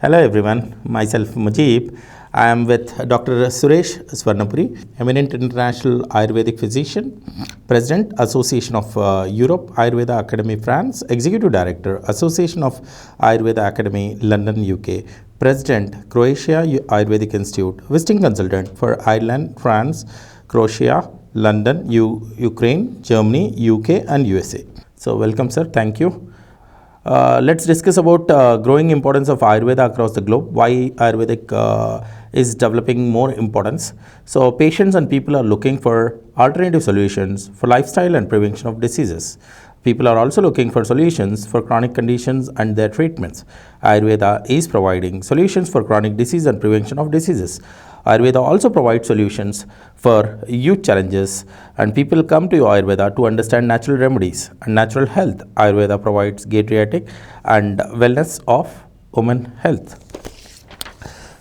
Hello everyone, myself Mujib. I am with Dr. Suresh Swarnapuri, eminent international Ayurvedic physician, President, Association of Europe Ayurveda Academy France, Executive Director, Association of Ayurveda Academy London, UK, President, Croatia Ayurvedic Institute, visiting consultant for Ireland, France, Croatia, London, Ukraine, Germany, UK and USA. So welcome sir, thank you. Let's discuss about growing importance of Ayurveda across the globe, why Ayurvedic is developing more importance. So patients and people are looking for alternative solutions for lifestyle and prevention of diseases. People are also looking for solutions for chronic conditions and their treatments. Ayurveda is providing solutions for chronic disease and prevention of diseases. Ayurveda also provides solutions for youth challenges, and people come to Ayurveda to understand natural remedies and natural health. Ayurveda provides geriatric and wellness of women health.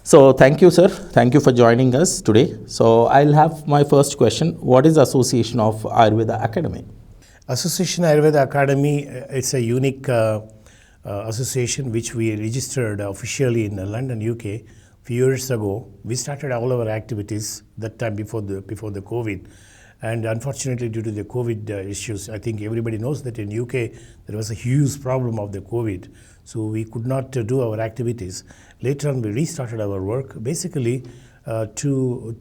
So thank you sir, thank you for joining us today. So I'll have my first question. What is the Association of Ayurveda Academy? Association Ayurveda Academy, it's a unique association which we registered officially in London, UK. Few years ago. We started all our activities that time before the COVID, and unfortunately due to the COVID issues, I think everybody knows that in UK there was a huge problem of the COVID, so we could not do our activities. Later on we restarted our work. Basically to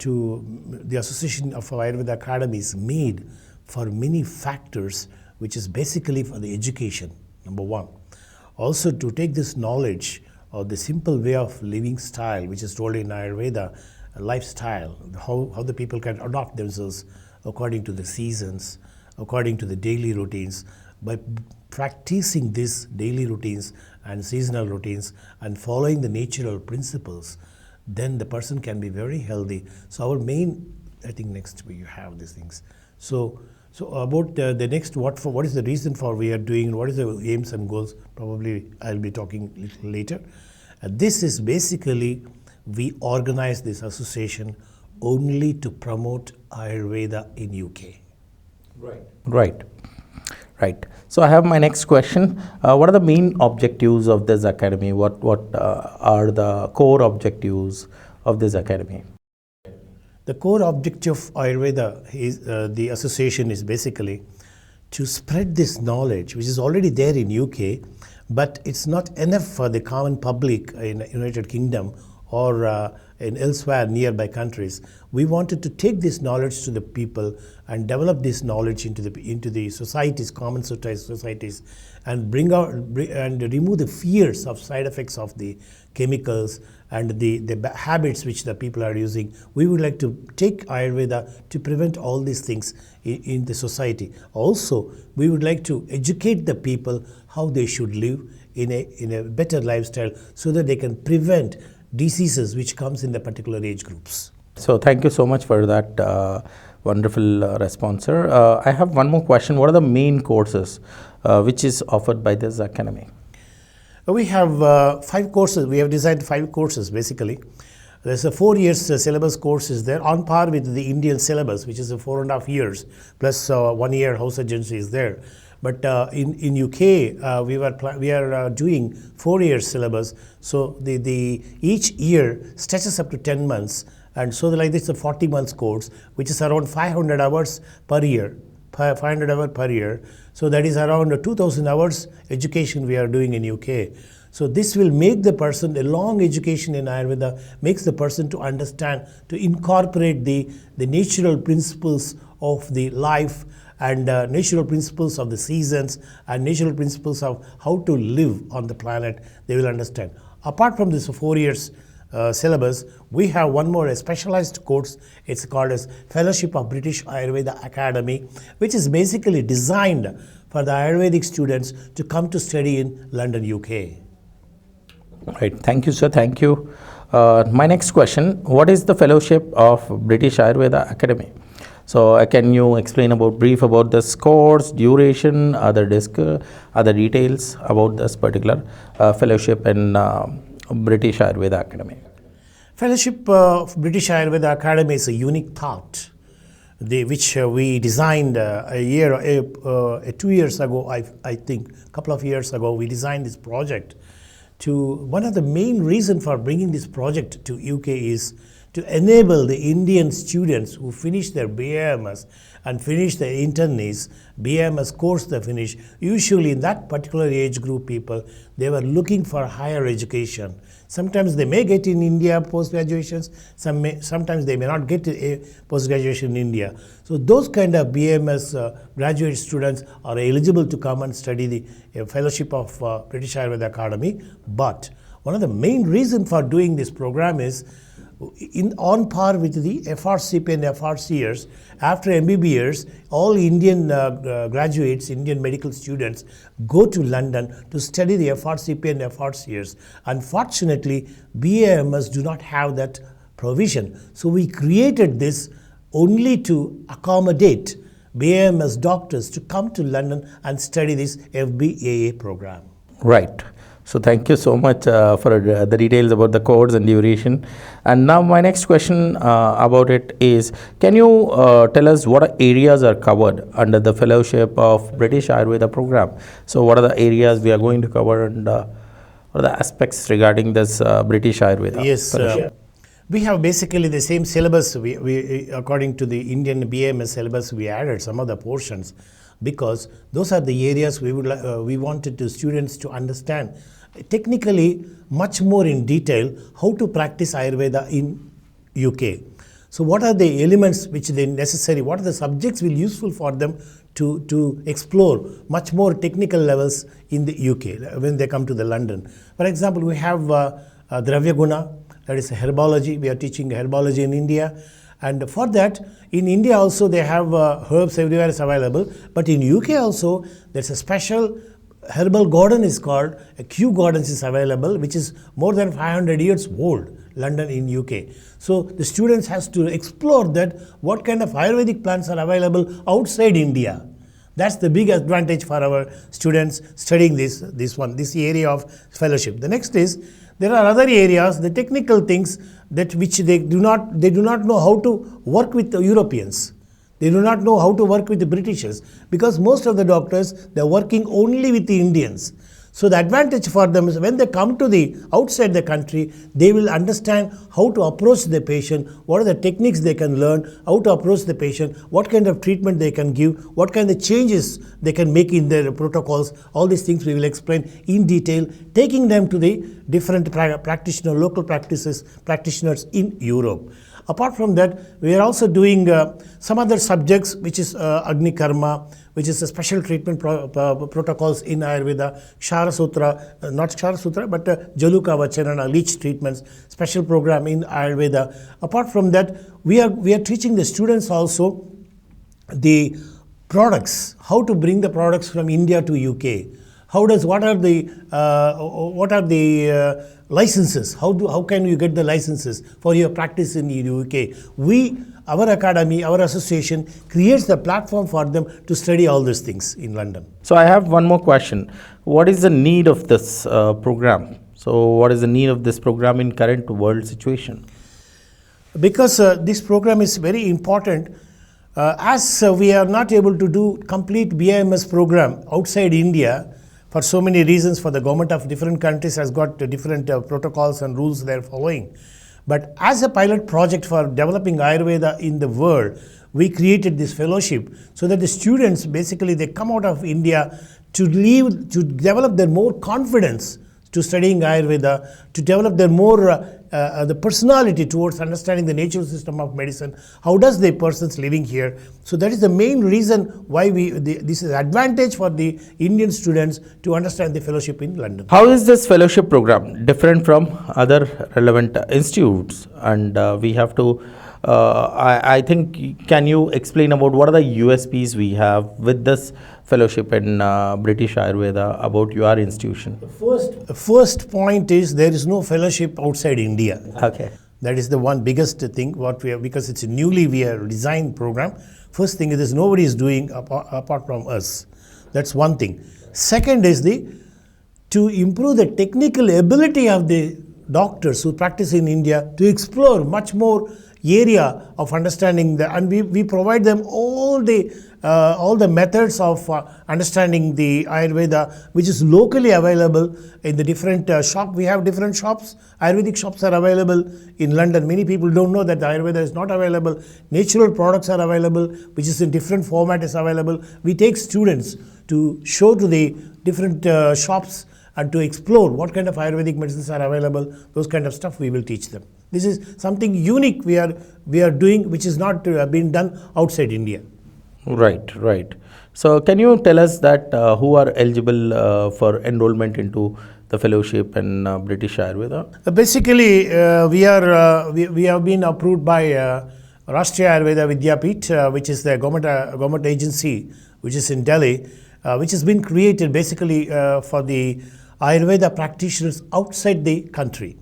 the Association of Ayurveda Academy is made for many factors, which is basically for the education, number one. Also to take this knowledge or the simple way of living style, which is told in Ayurveda, a lifestyle, how the people can adopt themselves according to the seasons, according to the daily routines. By practicing these daily routines and seasonal routines and following the natural principles, then the person can be very healthy. So our main, I think next we have these things. So about the next, what is the reason for we are doing, what is the aims and goals, probably I'll be talking a little later. This is basically, we organize this association only to promote Ayurveda in UK. Right. So I have my next question. What are the main objectives of this academy? What are the core objectives of this academy? The core objective of Ayurveda is the association is basically to spread this knowledge, which is already there in UK, but it's not enough for the common public in United Kingdom or in elsewhere nearby countries. We wanted to take this knowledge to the people and develop this knowledge into the societies, common societies, and bring out and remove the fears of side effects of the chemicals and the habits which the people are using. We would like to take Ayurveda to prevent all these things in the society. Also, we would like to educate the people how they should live in a better lifestyle so that they can prevent diseases which comes in the particular age groups. So thank you so much for that wonderful response, sir. I have one more question. What are the main courses which is offered by this academy? We have 5 courses. We have designed 5 courses basically. There's a 4 years syllabus course is there on par with the Indian syllabus, which is a 4.5 years plus 1 year house agency is there. But in UK we are doing 4 years syllabus. So the each year stretches up to 10 months, and so like this is a 40 months course, which is around 500 hours per year. 500 hours per year. So that is around 2,000 hours education we are doing in UK. So this will make the person, a long education in Ayurveda makes the person to understand, to incorporate the natural principles of the life and natural principles of the seasons and natural principles of how to live on the planet. They will understand. Apart from this 4 years syllabus, we have one more a specialized course. It's called as Fellowship of British Ayurveda Academy, which is basically designed for the Ayurvedic students to come to study in London, UK. Right. Thank you, sir. Thank you. My next question, what is the Fellowship of British Ayurveda Academy? So can you explain brief about this course, duration, other details about this particular fellowship in British Ayurveda Academy? Fellowship of British Ayurveda Academy is a unique thought, which we designed 2 years ago, I think, a couple of years ago, we designed this project one of the main reasons for bringing this project to UK is to enable the Indian students who finish their BAMS and finish their internees, BAMS course they finish, usually in that particular age group people, they were looking for higher education. Sometimes they may get in India post-graduations, sometimes they may not get a post-graduation in India. So those kind of BAMS graduate students are eligible to come and study the fellowship of British Ayurveda Academy. But one of the main reasons for doing this program is on par with the FRCP and FRCers. After MBBS, all Indian graduates, Indian medical students go to London to study the FRCP and FRCers. Unfortunately, BAMS do not have that provision. So we created this only to accommodate BAMS doctors to come to London and study this FBAA program. Right. So thank you so much for the details about the course and duration. And now my next question about it is, can you tell us what areas are covered under the fellowship of British Ayurveda program? So what are the areas we are going to cover, and what are the aspects regarding this British Ayurveda? Yes, we have basically the same syllabus. We according to the Indian BAMS syllabus, we added some of the portions, because those are the areas we wanted the students to understand technically much more in detail how to practice Ayurveda in UK. So what are the elements which they necessary, what are the subjects will useful for them to explore much more technical levels in the UK when they come to the London. For example, we have Dravya Guna, that is herbology. We are teaching herbology in India. And for that, in India also they have herbs everywhere is available. But in UK also, there's a special herbal garden is called, a Kew Gardens is available, which is more than 500 years old, London in UK. So the students has to explore that, what kind of Ayurvedic plants are available outside India. That's the big advantage for our students studying this area of fellowship. The next is, there are other areas, the technical things that which they do not know how to work with the Europeans. They do not know how to work with the Britishers, because most of the doctors, they're working only with the Indians. So the advantage for them is when they come to the outside the country, they will understand how to approach the patient, what are the techniques they can learn, how to approach the patient, what kind of treatment they can give, what kind of changes they can make in their protocols. All these things we will explain in detail, taking them to the different local practitioners in Europe. Apart from that, we are also doing some other subjects, which is Agni Karma, which is a special treatment protocols in Ayurveda, Kshara Sutra, not Kshara Sutra, but Jaluka Vachanana, leech treatments, special program in Ayurveda. Apart from that, we are teaching the students also the products, how to bring the products from India to UK. What are the licenses? How can you get the licenses for your practice in the UK? Our academy, our association creates the platform for them to study all these things in London. So I have one more question. What is the need of this program? So what is the need of this program in current world situation? Because this program is very important. As we are not able to do complete BIMS program outside India, for so many reasons, for the government of different countries has got different protocols and rules they're following. But as a pilot project for developing Ayurveda in the world, we created this fellowship so that the students, basically they come out of India to develop their more confidence to studying Ayurveda, to develop their more the personality towards understanding the natural system of medicine. How does the persons living here? So that is the main reason why this is advantage for the Indian students to understand the fellowship in London. How is this fellowship program different from other relevant institutes? And we have to, I think, can you explain about what are the USPs we have with this fellowship in British Ayurveda about your institution? The first point is there is no fellowship outside India. Okay. That is the one biggest thing what we have, because it's a newly we are designed program. First thing is nobody is doing apart from us. That's one thing. Second is to improve the technical ability of the doctors who practice in India to explore much more area of understanding and we provide them all the methods of understanding the Ayurveda, which is locally available in the different shop. We have different shops. Ayurvedic shops are available in London. Many people don't know that the Ayurveda is not available. Natural products are available, which is in different format is available. We take students to show to the different shops and to explore what kind of Ayurvedic medicines are available. Those kind of stuff we will teach them. This is something unique we are doing, which is not being done outside India. Right. So can you tell us that who are eligible for enrollment into the fellowship in British Ayurveda? Basically, we have been approved by Rashtriya Ayurveda Vidyapeeth, which is the government agency, which is in Delhi, which has been created basically for the Ayurveda practitioners outside the country.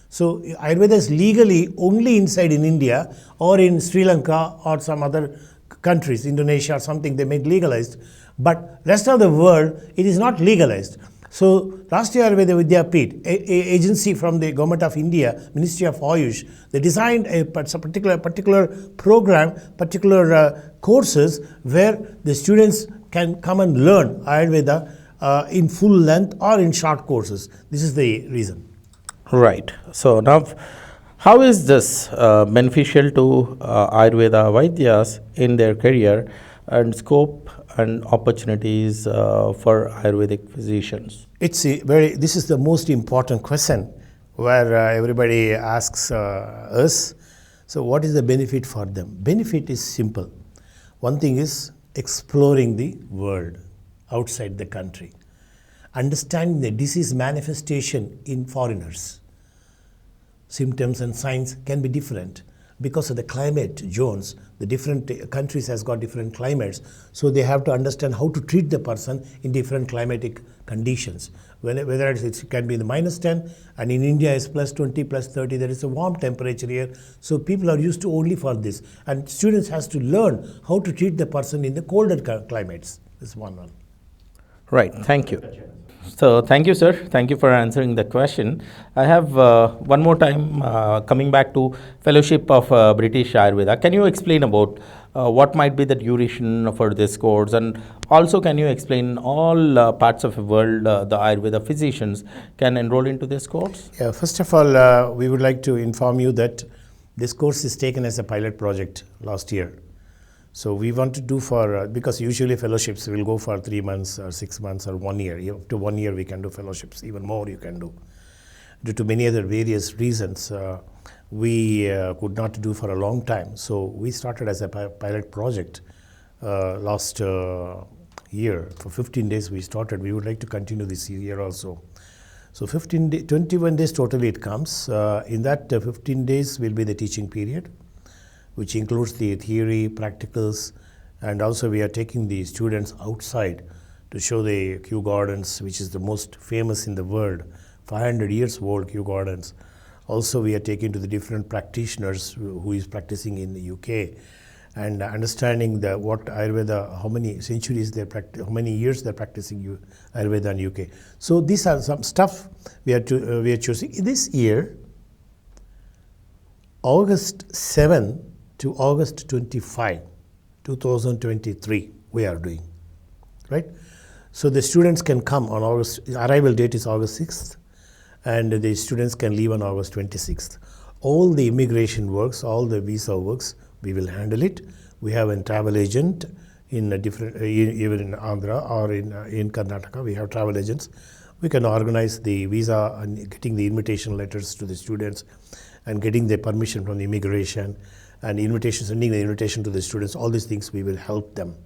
So Ayurveda is legally only inside in India or in Sri Lanka or some other countries, Indonesia or something, they make legalized. But rest of the world, it is not legalized. So Rashtriya Ayurveda Vidyapeeth, a agency from the Government of India, Ministry of Ayush, they designed a particular program, particular courses where the students can come and learn Ayurveda in full length or in short courses. This is the reason. Right. So now, how is this beneficial to Ayurveda Vaidyas in their career and scope and opportunities for Ayurvedic physicians? This is the most important question where everybody asks us. So what is the benefit for them? Benefit is simple. One thing is exploring the world outside the country, understanding the disease manifestation in foreigners. Symptoms and signs can be different because of the climate zones. The different countries has got different climates, so they have to understand how to treat the person in different climatic conditions. Whether it can be in the -10, and in India is +20, +30. There is a warm temperature here, so people are used to only for this. And students has to learn how to treat the person in the colder climates. This is one. Right. Thank you. So thank you, sir. Thank you for answering the question. I have one more time coming back to Fellowship of British Ayurveda. Can you explain about what might be the duration for this course, and also can you explain all parts of the world the Ayurveda physicians can enroll into this course? Yeah, first of all, we would like to inform you that this course is taken as a pilot project last year. So we want to do because usually fellowships will go for 3 months or 6 months or 1 year. Up to 1 year we can do fellowships, even more you can do. Due to many other various reasons, we could not do for a long time. So we started as a pilot project last year. For 15 days we started. We would like to continue this year also. So 21 days totally it comes. In that 15 days will be the teaching period, which includes the theory, practicals, and also we are taking the students outside to show the Kew Gardens, which is the most famous in the world, 500 years old Kew Gardens. Also we are taking to the different practitioners who is practicing in the UK and understanding what Ayurveda, how many centuries how many years they're practicing Ayurveda in UK. So these are some stuff we are choosing. This year, August 7 to August 25, 2023, we are doing, right? So the students can come on arrival date is August 6th, and the students can leave on August 26th. All the immigration works, all the visa works, we will handle it. We have a travel agent in even in Andhra or in Karnataka, we have travel agents. We can organize the visa and getting the invitation letters to the students and getting the permission from the immigration and sending the invitation to the students. All these things we will help them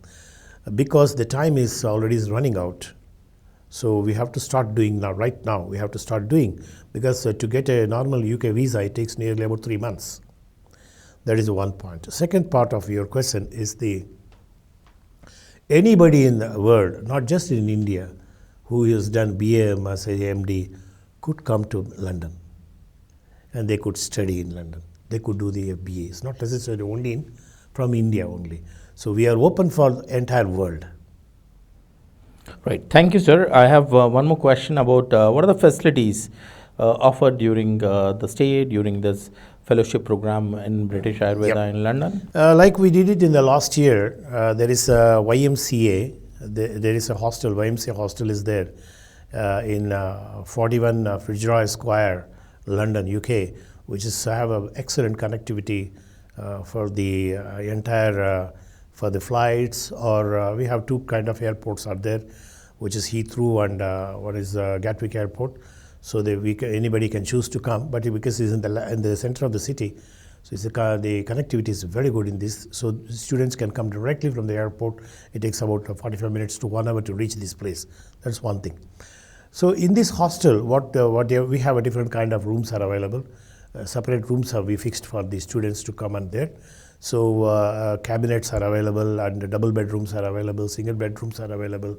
because the time is already running out. So we have to start doing right now. We have to start doing because to get a normal UK visa, it takes nearly about 3 months. That is one point. The second part of your question is anybody in the world, not just in India, who has done BA, MSc, MD, could come to London and they could study in London. They could do the BA. It's not necessarily only from India only. So we are open for the entire world. Right. Thank you, sir. I have one more question about what are the facilities offered during the stay, during this fellowship program in British Ayurveda in London? Like we did it in the last year, there is a YMCA, there is a hostel, YMCA hostel is there in 41 Fitzroy Square, London, UK, which is have an excellent connectivity for the entire, for the flights, or we have two kind of airports are there, which is Heathrow and what is Gatwick Airport. So anybody can choose to come, but because it's in the center of the city, so the connectivity is very good in this. So students can come directly from the airport. It takes about 45 minutes to 1 hour to reach this place. That's one thing. So in this hostel, we have a different kind of rooms are available. Separate rooms have we fixed for the students to come and there. So cabinets are available, and double bedrooms are available, single bedrooms are available.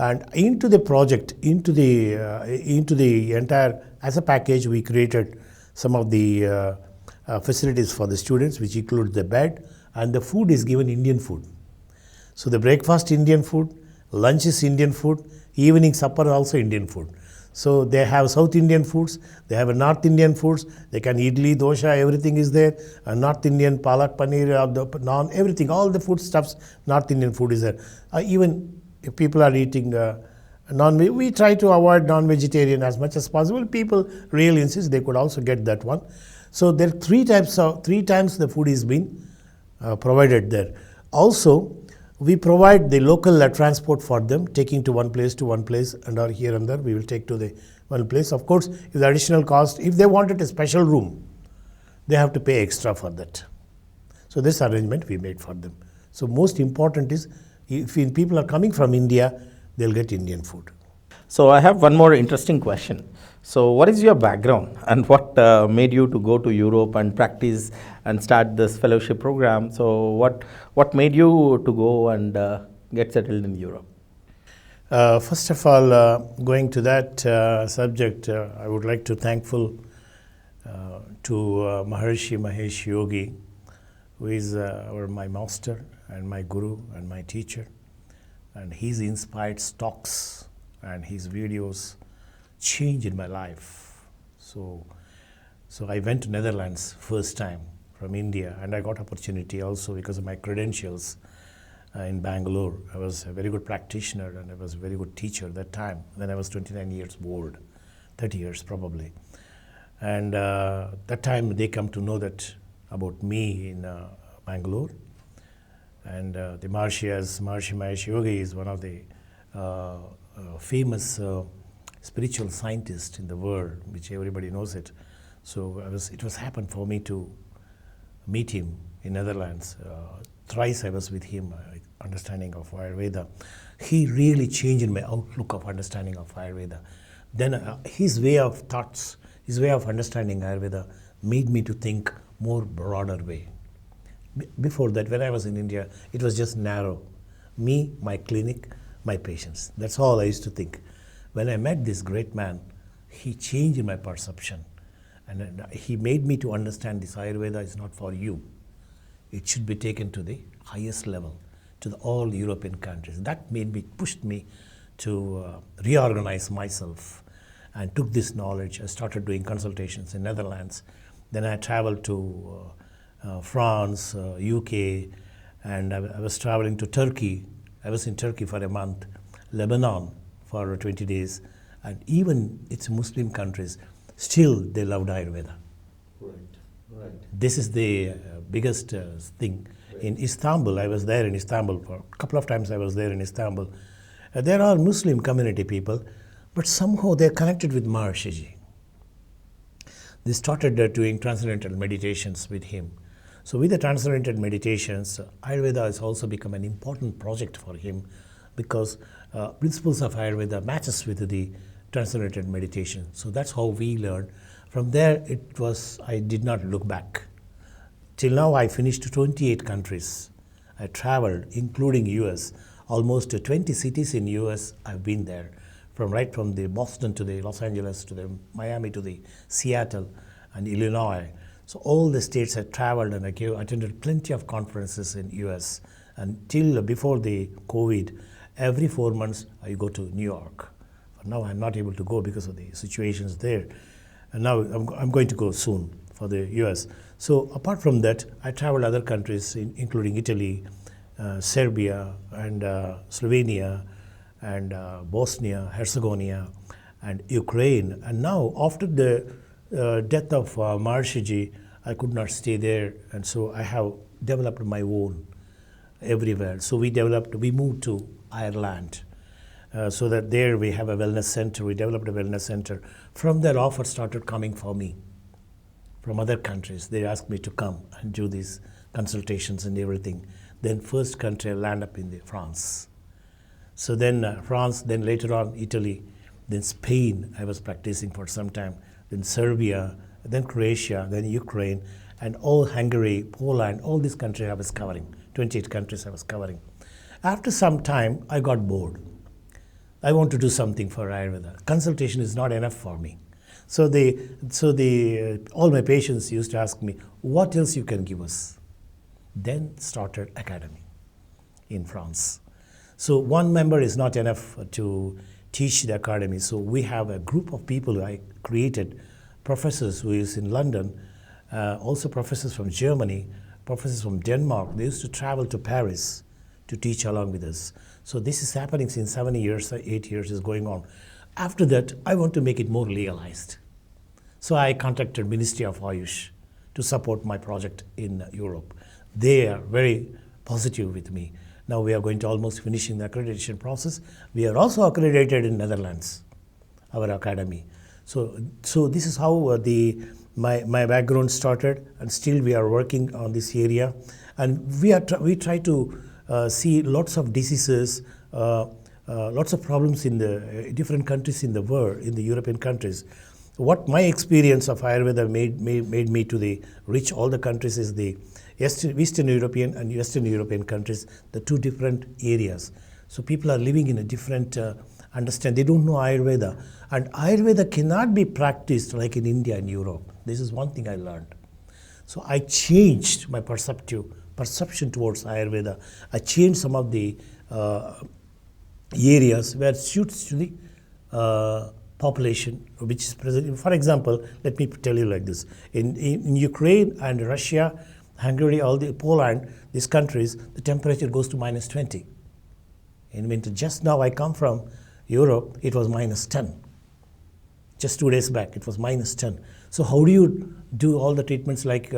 And into the project, into the entire, as a package, we created some of the facilities for the students, which include the bed, and the food is given Indian food. So the breakfast Indian food, lunch is Indian food, evening supper also Indian food. So they have South Indian foods, they have a North Indian foods, they can idli, dosha, everything is there. North Indian, palak, paneer, naan, everything, all the food stuffs, North Indian food is there. Even if people are eating non-veg, we try to avoid non-vegetarian as much as possible. People really insist they could also get that one. So there are three times the food is being provided there. Also, we provide the local transport for them, taking to one place, and or here and there, we will take to the one place. Of course, if the additional cost, if they wanted a special room, they have to pay extra for that. So this arrangement we made for them. So most important is, if people are coming from India, they'll get Indian food. So I have one more interesting question. So what is your background, and what made you to go to Europe and practice and start this fellowship program? So what made you to go and get settled in Europe? First of all, going to that subject, I would like to thankful to Maharishi Mahesh Yogi, who is my master and my guru and my teacher. And his inspired talks and his videos changed my life. So I went to Netherlands first time from India, and I got opportunity also because of my credentials in Bangalore. I was a very good practitioner, and I was a very good teacher that time. Then I was 29 years old, 30 years probably. And that time they come to know that about me in Bangalore. And the Maharishi Mahesh Yogi is one of the famous spiritual scientists in the world, which everybody knows it. So it was happened for me to meet him in Netherlands. Thrice I was with him, understanding of Ayurveda. He really changed my outlook of understanding of Ayurveda. Then his way of thoughts, his way of understanding Ayurveda made me to think more broader way. Before that, when I was in India, it was just narrow. Me, my clinic, my patients. That's all I used to think. When I met this great man, he changed my perception. And he made me to understand this Ayurveda is not for you. It should be taken to the highest level, to all European countries. That pushed me to reorganize myself, and took this knowledge. I started doing consultations in Netherlands. Then I traveled to France, UK, and I was traveling to Turkey. I was in Turkey for a month, Lebanon for 20 days, and even it's Muslim countries, still they loved Ayurveda. Right. This is the biggest thing. Right. In Istanbul, I was there in Istanbul for a couple of times. I was there in Istanbul. There are Muslim community people, but somehow they're connected with Maharshiji. They started doing transcendental meditations with him. So with the transcendental meditations, Ayurveda has also become an important project for him, because principles of Ayurveda matches with the transcendental meditation. So that's how we learned. From there, I did not look back. Till now, I finished 28 countries. I traveled, including US, almost 20 cities in US. I've been there, right from the Boston to the Los Angeles to the Miami to the Seattle and Illinois. So all the states I traveled, and I attended plenty of conferences in US. Until before the COVID, every 4 months I go to New York. But now I'm not able to go because of the situations there. And now I'm going to go soon for the US. So apart from that, I traveled other countries, including Italy, Serbia, and Slovenia, and Bosnia, Herzegovina, and Ukraine. And now, after the death of Maharshiji, I could not stay there, and so I have developed my own everywhere. So we moved to Ireland, so that there we have a wellness center. We developed a wellness center. From there, offers started coming for me from other countries. They asked me to come and do these consultations and everything. Then first country I land up in France. So then France, then later on Italy, then Spain I was practicing for some time, then Serbia, then Croatia, then Ukraine, and all Hungary, Poland, all these countries I was covering, 28 countries I was covering. After some time, I got bored. I want to do something for Ayurveda. Consultation is not enough for me. So all my patients used to ask me, what else you can give us? Then started academy in France. So one member is not enough to teach the academy. So we have a group of people I created, professors who is in London, also professors from Germany, professors from Denmark. They used to travel to Paris to teach along with us. So this is happening since 7 years, 8 years is going on. After that, I want to make it more legalized. So I contacted Ministry of Ayush to support my project in Europe. They are very positive with me. Now we are going to almost finishing the accreditation process. We are also accredited in Netherlands, our academy. So this is how my background started, and still we are working on this area. And we try to see lots of diseases, lots of problems in the different countries in the world, in the European countries. What my experience of Ayurveda made me to reach all the countries is the Eastern European and Western European countries, the two different areas. So people are living in a different understand. They don't know Ayurveda. And Ayurveda cannot be practiced like in India and Europe. This is one thing I learned. So I changed my perception towards Ayurveda. I changed some of the areas where it suits to the population which is present. For example, let me tell you like this. In Ukraine and Russia, Hungary, Poland, these countries, the temperature goes to -20 in winter. Just now I come from Europe, it was -10. Just 2 days back, it was -10. So how do you do all the treatments like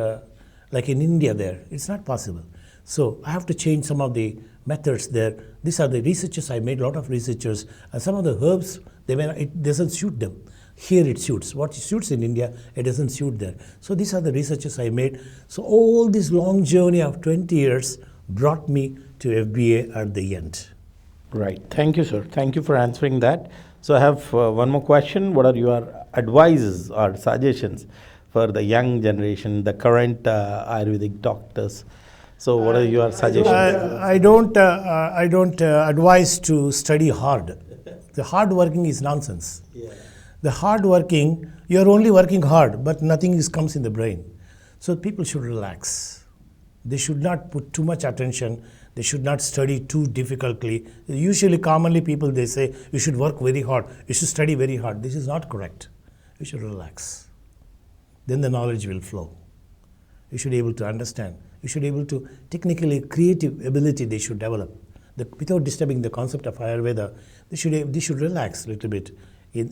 in India there? It's not possible. So I have to change some of the methods there. These are the researches I made, a lot of researchers, and some of the herbs, it doesn't suit them. Here it suits. What suits in India, it doesn't suit there. So these are the researches I made. So all this long journey of 20 years brought me to FBA at the end. Right. Thank you, sir. Thank you for answering that. So I have one more question. What are your advices or suggestions for the young generation, the current Ayurvedic doctors? So what are your suggestions? I don't advise to study hard. The hard working is nonsense. Yeah. The hard working, you're only working hard, but nothing comes in the brain. So people should relax. They should not put too much attention. They should not study too difficultly. Usually, commonly people, they say, you should work very hard. You should study very hard. This is not correct. You should relax. Then the knowledge will flow. You should be able to understand. You should be able to, technically, creative ability they should develop. Without disturbing the concept of Ayurveda, they should relax a little bit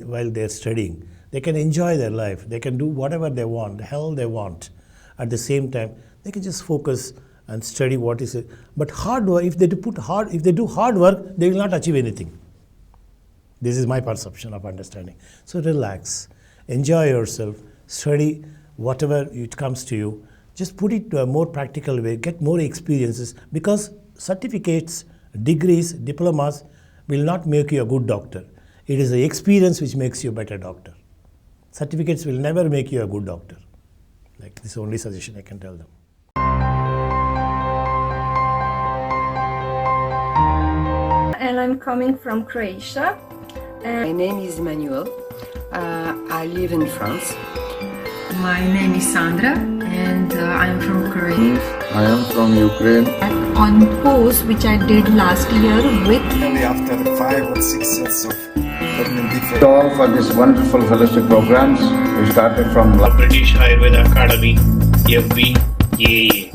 while they're studying. They can enjoy their life. They can do whatever they want, the hell they want. At the same time, they can just focus and study what is it. But hard work, if they do hard work, they will not achieve anything. This is my perception of understanding. So relax, enjoy yourself, study whatever it comes to you. Just put it to a more practical way, get more experiences, because certificates, degrees, diplomas will not make you a good doctor. It is the experience which makes you a better doctor. Certificates will never make you a good doctor. Like, this is the only suggestion I can tell them. And I'm coming from Croatia. My name is Emmanuel. I live in France. My name is Sandra and I'm from Korea. I am from Ukraine. On course which I did last year with Only after 5 or 6 sets of Thank you all for this wonderful fellowship programs. We started from British Ayurveda Academy, FBAA.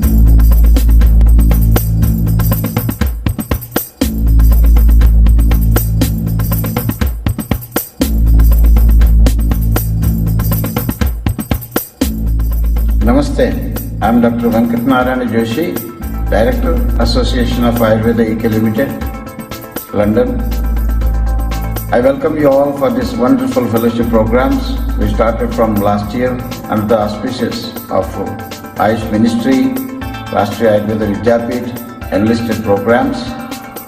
Namaste. I am Dr. Venkat Narayana Joshi, Director, Association of Ayurveda UK Limited, London. I welcome you all for this wonderful fellowship programs we started from last year under the auspices of Ayush Ministry, Rashtriya Ayurveda Vidyapith, enlisted programs,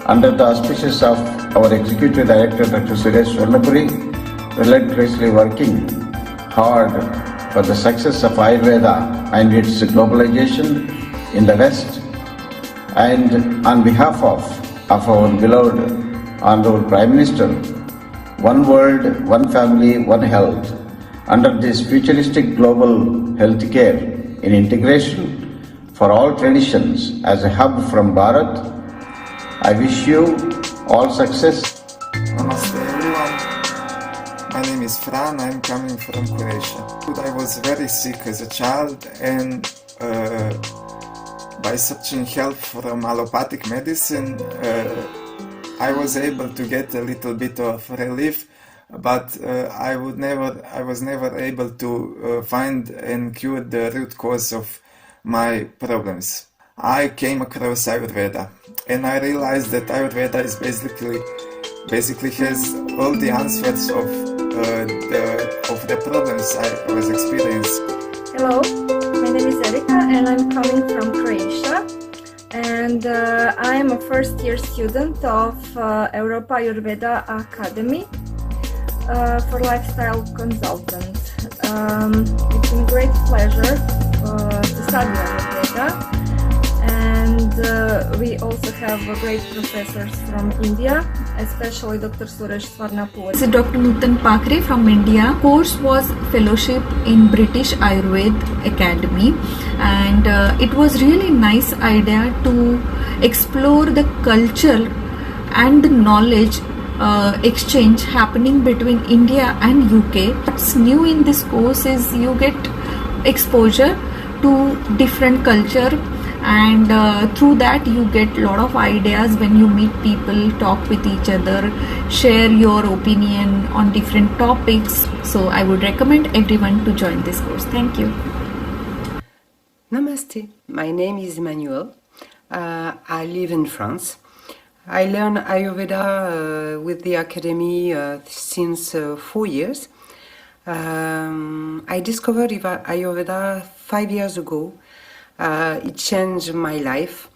under the auspices of our Executive Director Dr. Suresh Swarnapuri, relentlessly working hard for the success of Ayurveda and its globalization in the West, and on behalf of our beloved Honorable Prime Minister, One World, One Family, One Health, under this futuristic global healthcare in integration for all traditions as a hub from Bharat, I wish you all success. Namaste everyone. My name is Fran. I'm coming from Croatia. I was very sick as a child, and by searching help from allopathic medicine, I was able to get a little bit of relief, but I was never able to find and cure the root cause of my problems. I came across Ayurveda, and I realized that Ayurveda is basically has all the answers of the problems I was experiencing. Hello, my name is Erika and I'm coming from Croatia. And I am a first year student of Europa Ayurveda Academy for lifestyle consultant. It's a great pleasure to study Ayurveda, and we also have great professors from India, especially Dr. Suresh Swarnapuri. This is Dr. Nutan Pakre from India. Course was fellowship in British Ayurveda Academy, and it was really nice idea to explore the culture and the knowledge exchange happening between India and UK. What's new in this course is you get exposure to different culture, and through that you get a lot of ideas when you meet people, talk with each other, share your opinion on different topics. So I would recommend everyone to join this course. Thank you. Namaste. My name is Emmanuel. I live in France. I learn Ayurveda with the Academy since 4 years. I discovered Ayurveda 5 years ago. It changed my life.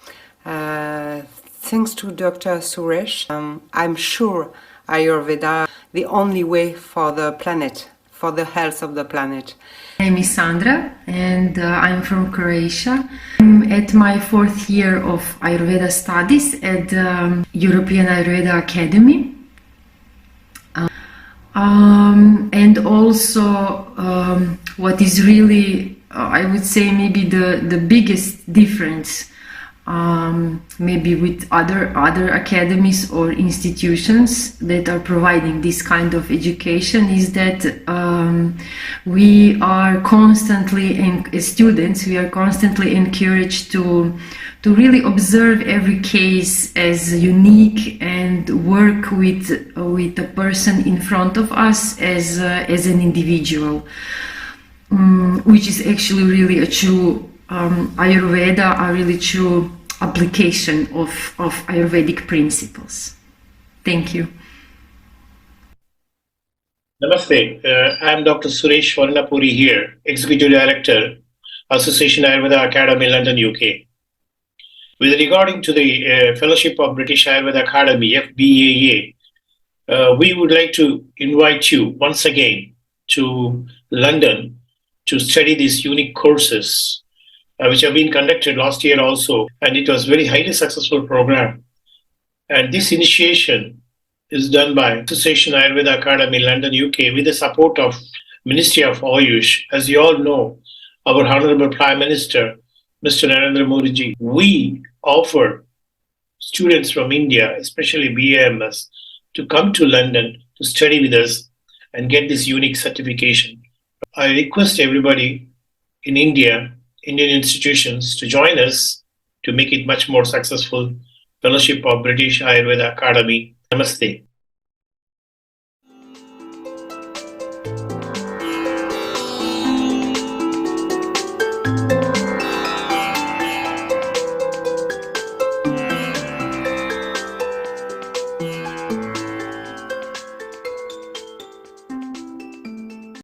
Thanks to Dr. Suresh, I'm sure Ayurveda the only way for the planet, for the health of the planet. My name is Sandra, and I'm from Croatia. I'm at my 4th year of Ayurveda studies at the European Ayurveda Academy. And also what is really, I would say, maybe the biggest difference maybe with other academies or institutions that are providing this kind of education is that we are constantly, as students, we are constantly encouraged to really observe every case as unique and work with the person in front of us as an individual, which is actually really a true Ayurveda, a really true application of Ayurvedic principles. Thank you. Namaste. I am Dr. Suresh Swarnapuri here, Executive Director, Association Ayurveda Academy, London, UK. With regarding to the Fellowship of British Ayurveda Academy, FBAA, we would like to invite you once again to London to study these unique courses which have been conducted last year also, and it was very highly successful program. And this initiation is done by Association Ayurveda Academy, London, UK, with the support of Ministry of Ayush. As you all know, our Honorable Prime Minister, Mr. Narendra Modi ji, we offer students from India, especially BAMS, to come to London to study with us and get this unique certification. I request everybody in India, Indian institutions, to join us to make it much more successful. Fellowship of British Ayurveda Academy. Namaste.